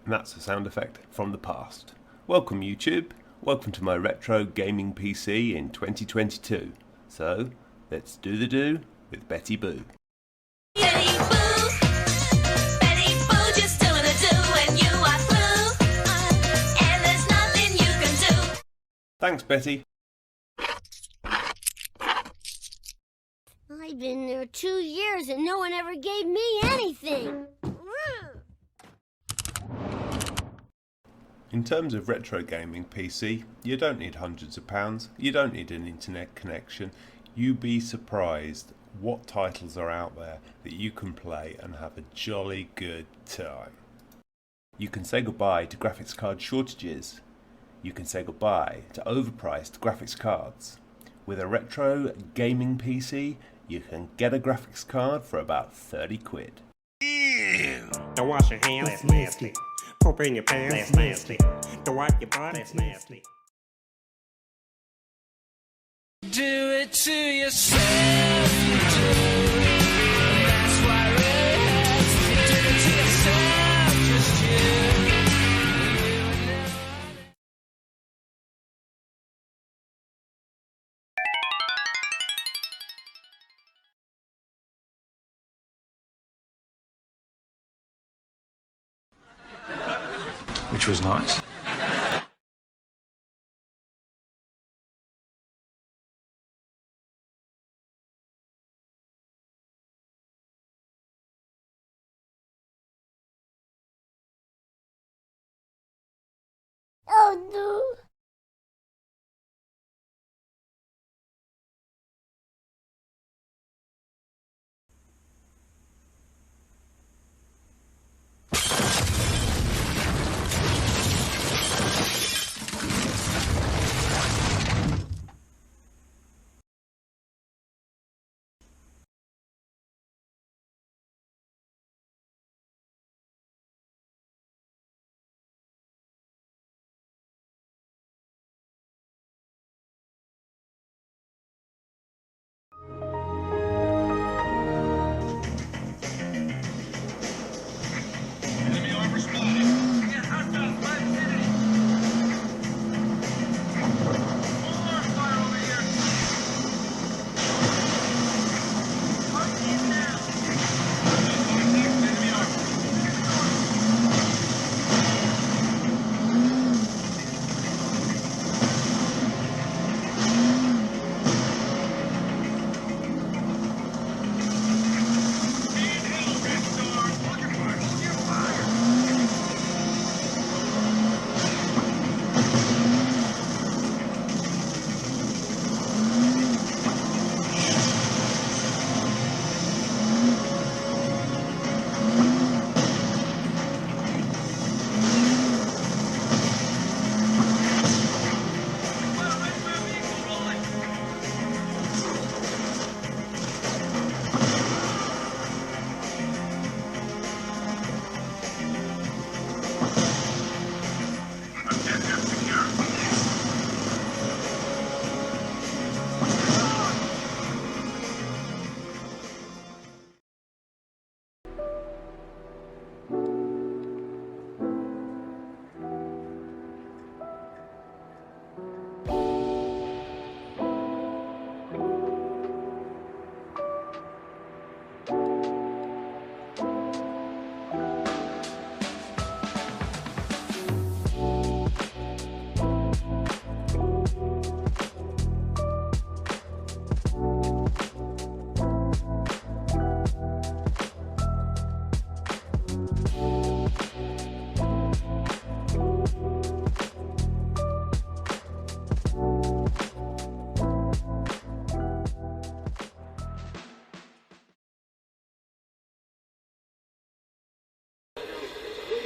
And that's a sound effect from the past. Welcome YouTube, welcome to my retro gaming PC in 2022. So, let's do the do with Betty Boo. Betty Boo, Betty Boo, just doing a do and you are through, and there's nothing you can do. Thanks Betty. I've been there 2 years and no one ever gave me anything. In terms of retro gaming PC, you don't need hundreds of pounds, you don't need an internet connection. You'd be surprised what titles are out there that you can play and have a jolly good time. You can say goodbye to graphics card shortages. You can say goodbye to overpriced graphics cards. With a retro gaming PC, you can get a graphics card for about 30 quid. Don't wash your hands, that's nasty. Poop in your pants, that's nasty. Don't wipe your butt, that's nasty. Do it to yourself, you do. That's why it hurts. Do it to yourself, just you. Which was nice. Oh no.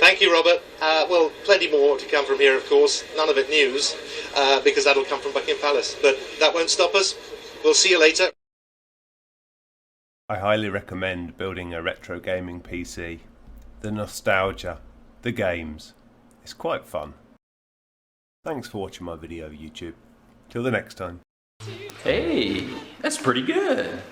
Thank you, Robert. Well, plenty more to come from here, of course. None of it news, because that'll come from Buckingham Palace. But that won't stop us. We'll see you later. I highly recommend building a retro gaming PC. The nostalgia, the games. It's quite fun. Thanks for watching my video, YouTube. Till the next time. Hey, that's pretty good.